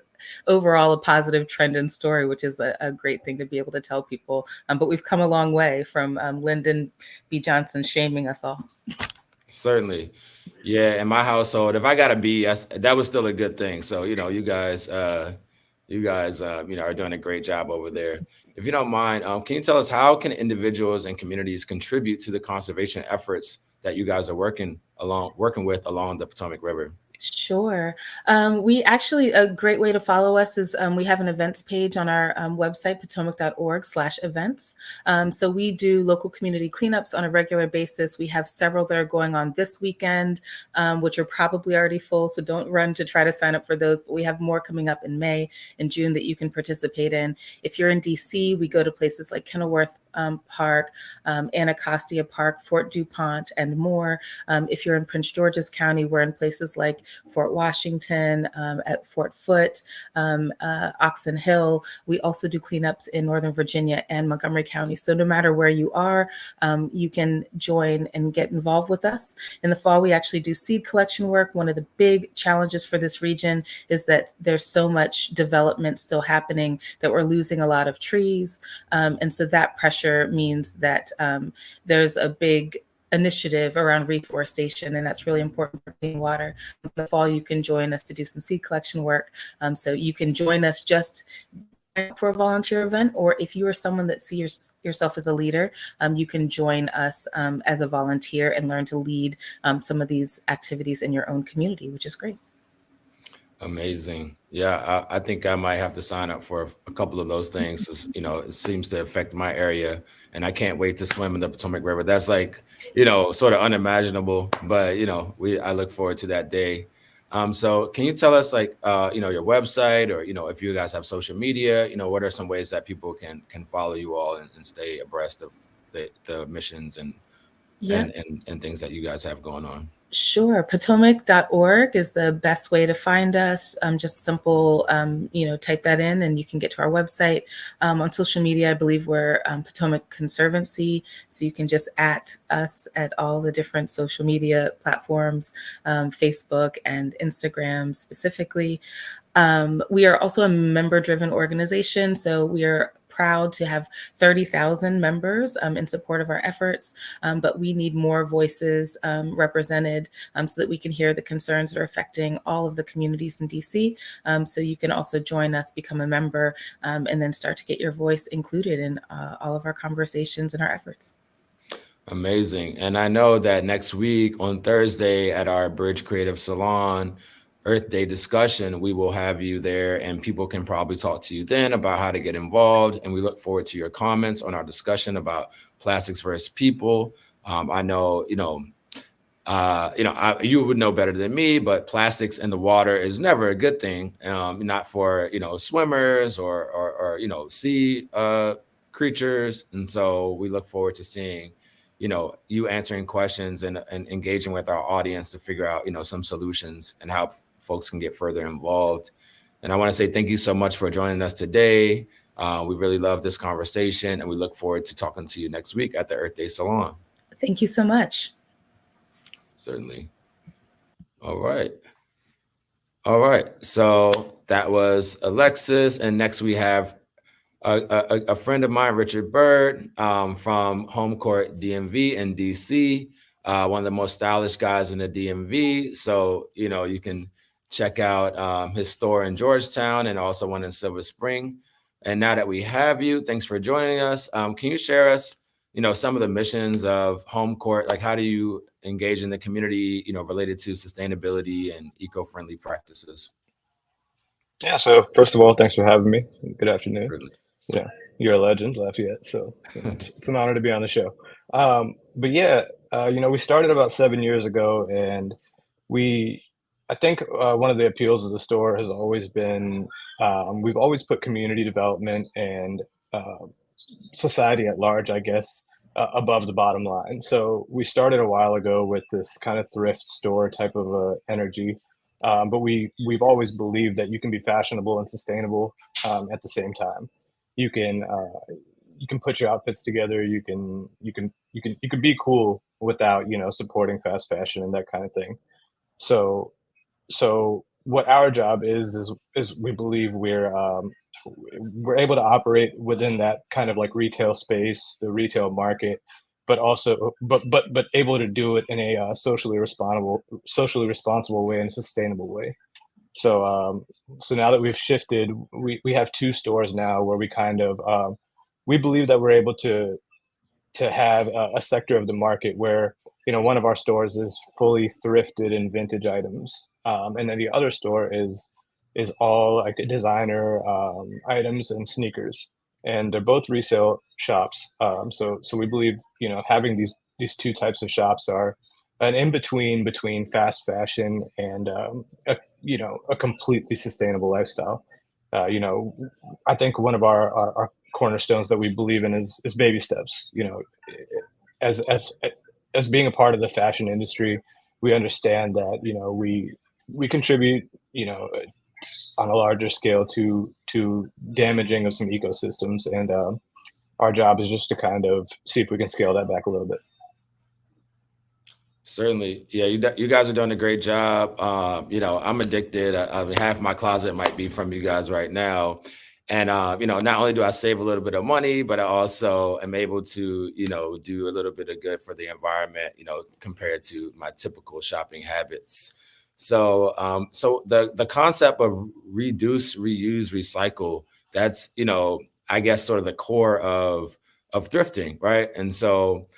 overall a positive trend and story, which is a great thing to be able to tell people. But we've come a long way from Lyndon B. Johnson shaming us all. Certainly. Yeah. In my household, if I got a B, that was still a good thing. So, you guys are doing a great job over there. If you don't mind, can you tell us how can individuals and communities contribute to the conservation efforts that you guys are working with along the Potomac River? Sure. We actually, a great way to follow us is we have an events page on our website, potomac.org/events. So we do local community cleanups on a regular basis. We have several that are going on this weekend, which are probably already full. So don't run to try to sign up for those, but we have more coming up in May and June that you can participate in. If you're in DC, we go to places like Kenilworth Park, Anacostia Park, Fort DuPont, and more. If you're in Prince George's County, we're in places like Fort Washington, at Fort Foote, Oxon Hill. We also do cleanups in Northern Virginia and Montgomery County. So no matter where you are, you can join and get involved with us. In the fall, we actually do seed collection work. One of the big challenges for this region is that there's so much development still happening that we're losing a lot of trees. And so that pressure means that there's a big initiative around reforestation, and that's really important for clean water. In the fall, you can join us to do some seed collection work. So you can join us just for a volunteer event, or if you are someone that sees yourself as a leader, you can join us as a volunteer and learn to lead some of these activities in your own community, which is great. Amazing. Yeah, I think I might have to sign up for a couple of those things. It seems to affect my area, and I can't wait to swim in the Potomac River. That's like, sort of unimaginable, but I look forward to that day. So can you tell us your website, or, if you guys have social media, what are some ways that people can follow you all and stay abreast of the missions and things that you guys have going on? Sure. Potomac.org is the best way to find us. Just simple, type that in and you can get to our website. On social media, I believe we're Potomac Conservancy. So you can just at us at all the different social media platforms, Facebook and Instagram specifically. We are also a member-driven organization, so we are proud to have 30,000 members in support of our efforts, but we need more voices represented so that we can hear the concerns that are affecting all of the communities in DC. So you can also join us, become a member, and then start to get your voice included in all of our conversations and our efforts. Amazing. And I know that next week on Thursday at our Bridge Creative Salon Earth Day discussion, we will have you there and people can probably talk to you then about how to get involved. And we look forward to your comments on our discussion about plastics versus people. I know, you would know better than me, but plastics in the water is never a good thing, not for, swimmers or sea creatures. And so we look forward to seeing you answering questions and engaging with our audience to figure out, some solutions and how folks can get further involved. And I want to say thank you so much for joining us today. We really love this conversation and we look forward to talking to you next week at the Earth Day Salon. Thank you so much. Certainly. All right. So that was Alexis. And next we have a friend of mine, Richard Byrd, from Home Court DMV in DC, one of the most stylish guys in the DMV. So, you can check out his store in Georgetown and also one in Silver Spring. And now that we have you, thanks for joining us. Can you share us, some of the missions of Home Court? Like, how do you engage in the community, related to sustainability and eco-friendly practices? Yeah, so first of all, thanks for having me. Good afternoon. Really? Yeah, you're a legend, Lafayette. So it's an honor to be on the show. But yeah, we started about 7 years ago, and I think one of the appeals of the store has always been we've always put community development and society at large, I guess, above the bottom line. So we started a while ago with this kind of thrift store type of energy. But we've always believed that you can be fashionable and sustainable at the same time. You can put your outfits together. You can be cool without supporting fast fashion and that kind of thing. So what our job is we believe we're able to operate within that kind of like retail space, the retail market, but also but able to do it in a socially responsible way and sustainable way. So now that we've shifted, we have 2 stores now where we kind of we believe that we're able to have a sector of the market where one of our stores is fully thrifted and vintage items, and then the other store is all like designer items and sneakers, and they're both resale shops. So we believe having these 2 types of shops are an in-between between fast fashion and a completely sustainable lifestyle. I think one of our cornerstones that we believe in is baby steps. As being a part of the fashion industry, we understand that we contribute on a larger scale to damaging of some ecosystems, and our job is just to kind of see if we can scale that back a little bit. Certainly. Yeah, you guys are doing a great job. I'm addicted. I mean, half my closet might be from you guys right now. And, not only do I save a little bit of money, but I also am able to, do a little bit of good for the environment, compared to my typical shopping habits. So the concept of reduce, reuse, recycle, that's, I guess sort of the core of thrifting, right? And so,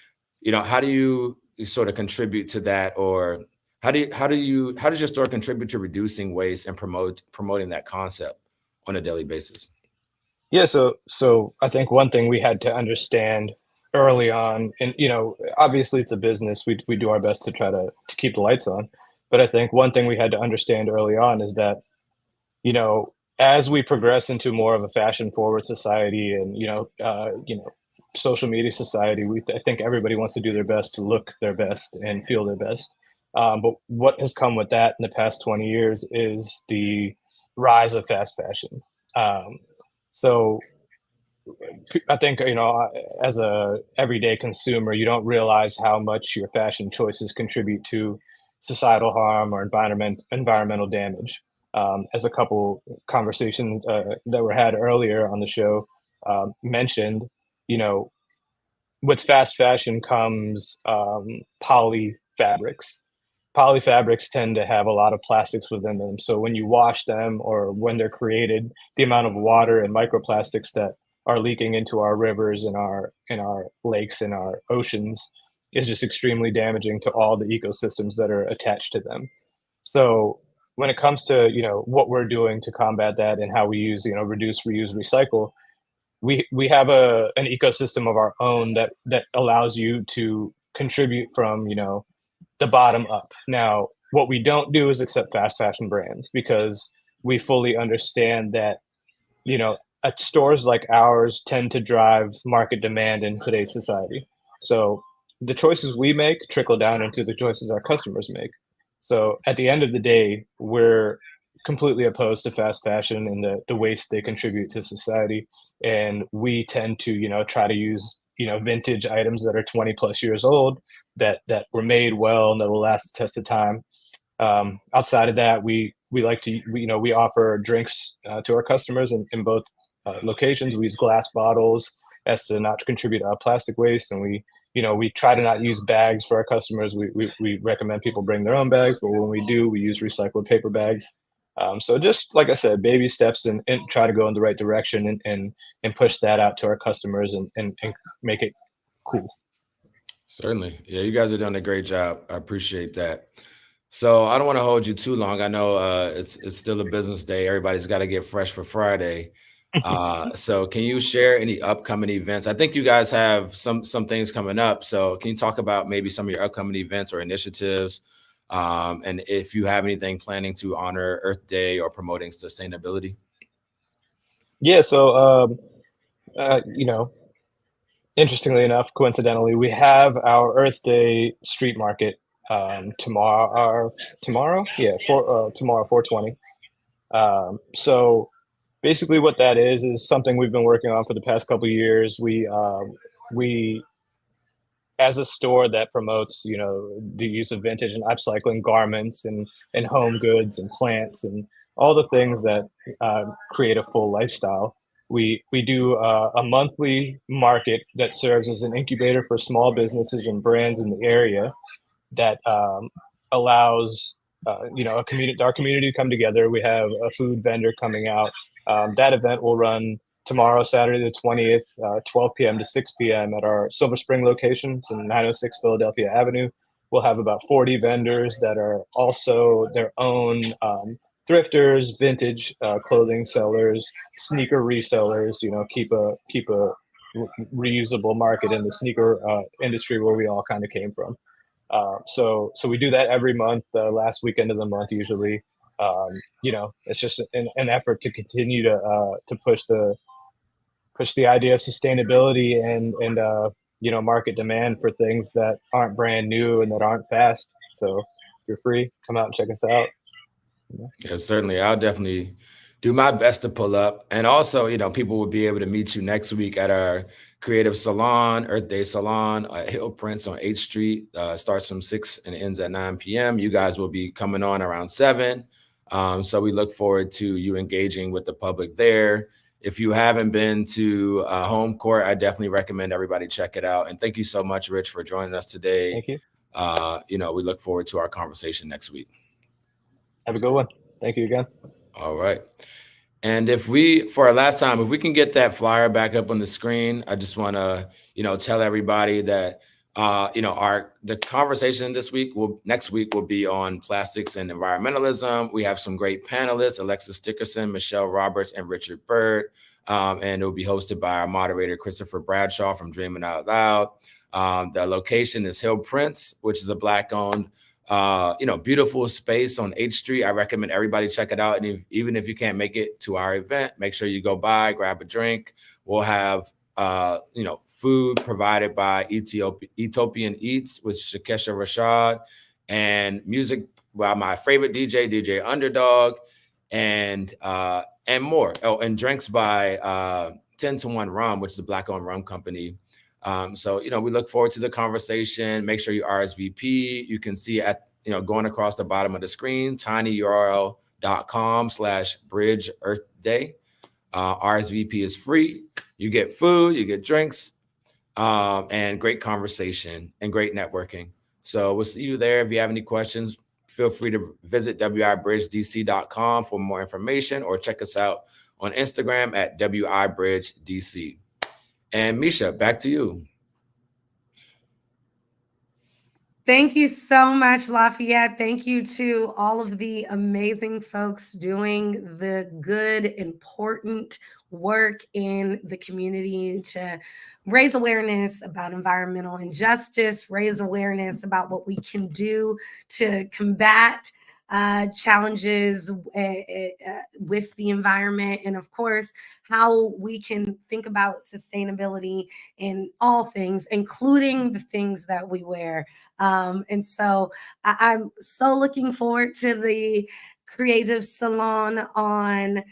how do you sort of contribute to that, or how does your store contribute to reducing waste and promoting that concept on a daily basis? Yeah, so I think one thing we had to understand early on, and obviously it's a business, we do our best to try to keep the lights on, but I think one thing we had to understand early on is that as we progress into more of a fashion forward society and social media society, I think everybody wants to do their best to look their best and feel their best. But what has come with that in the past 20 years is the rise of fast fashion. So I think, as a everyday consumer, you don't realize how much your fashion choices contribute to societal harm or environmental damage. As a couple conversations that were had earlier on the show mentioned, you know, with fast fashion comes poly fabrics. Poly fabrics tend to have a lot of plastics within them. So when you wash them or when they're created, the amount of water and microplastics that are leaking into our rivers and our lakes and our oceans is just extremely damaging to all the ecosystems that are attached to them. So when it comes to what we're doing to combat that and how we use reduce, reuse, recycle, we have an ecosystem of our own that allows you to contribute from the bottom up. Now, what we don't do is accept fast fashion brands because we fully understand that stores like ours tend to drive market demand in today's society. So the choices we make trickle down into the choices our customers make. So at the end of the day, we're completely opposed to fast fashion and the waste they contribute to society. And we tend to, try to use, vintage items that are 20 plus years old that were made well and that will last the test of time. Outside of that, we like to, we offer drinks to our customers in both locations. We use glass bottles as to not to contribute plastic waste, and we try to not use bags for our customers. We recommend people bring their own bags, but when we do, we use recycled paper bags. So just like I said, baby steps and try to go in the right direction and push that out to our customers and make it cool. Certainly. Yeah, you guys are doing a great job. I appreciate that. So I don't want to hold you too long. I know it's still a business day. Everybody's got to get fresh for Friday. So can you share any upcoming events? I think you guys have some things coming up. So can you talk about maybe some of your upcoming events or initiatives? And if you have anything planning to honor Earth Day or promoting sustainability? Yeah. So, interestingly enough, coincidentally, we have our Earth Day street market tomorrow. Yeah, tomorrow, 420. So basically what that is something we've been working on for the past couple of years. We as a store that promotes, the use of vintage and upcycling garments and home goods and plants and all the things that create a full lifestyle. We do a monthly market that serves as an incubator for small businesses and brands in the area that allows our community to come together. We have a food vendor coming out. That event will run tomorrow, Saturday the 20th, 12 p.m. to 6 p.m. at our Silver Spring locations in 906 Philadelphia Avenue. We'll have about 40 vendors that are also their own thrifters, vintage clothing sellers, sneaker resellers. Keep a reusable market in the sneaker industry where we all kind of came from. So we do that every month, the last weekend of the month usually. It's just an effort to continue to push the idea of sustainability and market demand for things that aren't brand new and that aren't fast. So if you're free, come out and check us out. Yeah, certainly. I'll definitely do my best to pull up. And also, people will be able to meet you next week at our creative salon, Earth Day Salon at Hill Prince on 8th Street. Starts from 6 and ends at 9 p.m. You guys will be coming on around 7. So we look forward to you engaging with the public there. If you haven't been to Home Court, I definitely recommend everybody check it out. And thank you so much, Rich, for joining us today. Thank you. We look forward to our conversation next week. Have a good one. Thank you again. All right. And for our last time, if we can get that flyer back up on the screen, I just want to, tell everybody that, the conversation next week will be on plastics and environmentalism. We have some great panelists, Alexis Dickerson, Michelle Roberts, and Richard Byrd. And it will be hosted by our moderator, Christopher Bradshaw from Dreaming Out Loud. The location is Hill Prince, which is a Black-owned beautiful space on 8th Street. I recommend everybody check it out. And even if you can't make it to our event, make sure you go by, grab a drink. We'll have, food provided by Ethiopian Eats with Shakesha Rashad. and music by my favorite DJ, DJ Underdog, and more. Oh, and drinks by 10 to 1 Rum, which is a Black-owned rum company. So, we look forward to the conversation. Make sure you RSVP. You can see at, going across the bottom of the screen, tinyurl.com/bridge Earth Day. RSVP is free. You get food, you get drinks, and great conversation and great networking. So we'll see you there. If you have any questions, feel free to visit wibridgedc.com for more information, or check us out on Instagram at wibridgedc. And Misha, back to you. Thank you so much, Lafayette. Thank you to all of the amazing folks doing the good, important work in the community to raise awareness about environmental injustice, raise awareness about what we can do to combat challenges with the environment, and of course, how we can think about sustainability in all things, including the things that we wear. And so I'm so looking forward to the Creative Salon on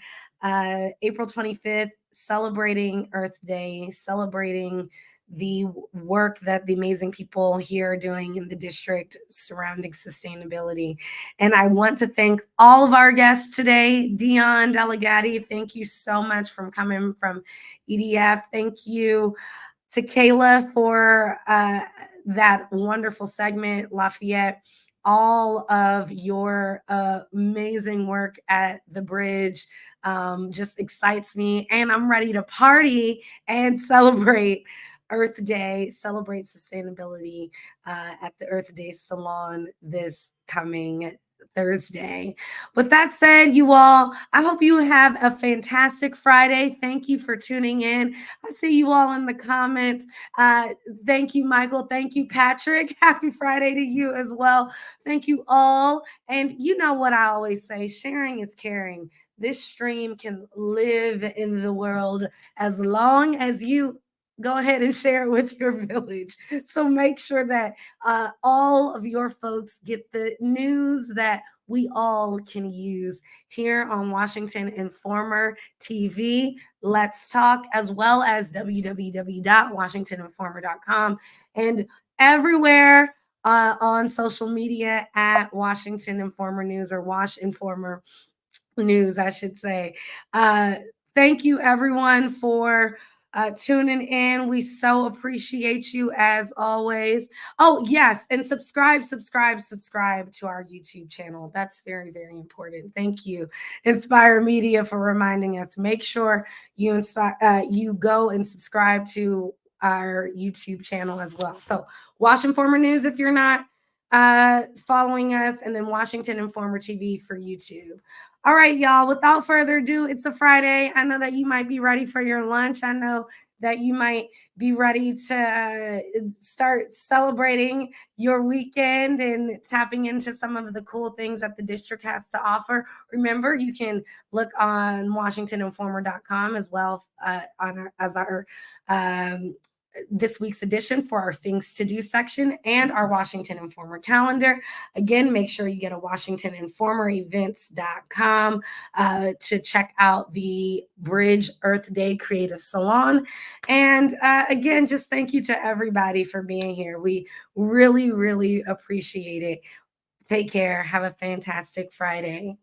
April 25th, celebrating Earth Day, celebrating the work that the amazing people here are doing in the district surrounding sustainability. And I want to thank all of our guests today. Dion Delegati, thank you so much for coming from EDF. Thank you to Kayla for that wonderful segment. Lafayette, all of your amazing work at the Bridge just excites me. And I'm ready to party and celebrate Earth Day, celebrate sustainability at the Earth Day Salon this coming Thursday. With that said, you all, I hope you have a fantastic Friday. Thank you for tuning in. I see you all in the comments. Thank you, Michael. Thank you, Patrick. Happy Friday to you as well. Thank you all. And you know what I always say, sharing is caring. This stream can live in the world as long as you go ahead and share it with your village. So make sure that all of your folks get the news that we all can use here on Washington Informer TV. Let's talk, as well as www.washingtoninformer.com, and everywhere on social media at Washington Informer News, or Wash Informer News, I should say. Thank you, everyone, for tuning in. We so appreciate you as always. Oh, yes. And subscribe to our YouTube channel. That's very, very important. Thank you, Inspire Media, for reminding us. Make sure you go and subscribe to our YouTube channel as well. So Wash Informer News if you're not following us, and then Washington Informer TV for YouTube. All right, y'all, without further ado, it's a Friday. I know that you might be ready for your lunch. I know that you might be ready to start celebrating your weekend and tapping into some of the cool things that the district has to offer. Remember, you can look on WashingtonInformer.com as well as our this week's edition for our Things to Do section and our Washington Informer calendar. Again, make sure you get a WashingtonInformerEvents.com to check out the Bridge Earth Day Creative Salon. And again, just thank you to everybody for being here. We really, really appreciate it. Take care. Have a fantastic Friday.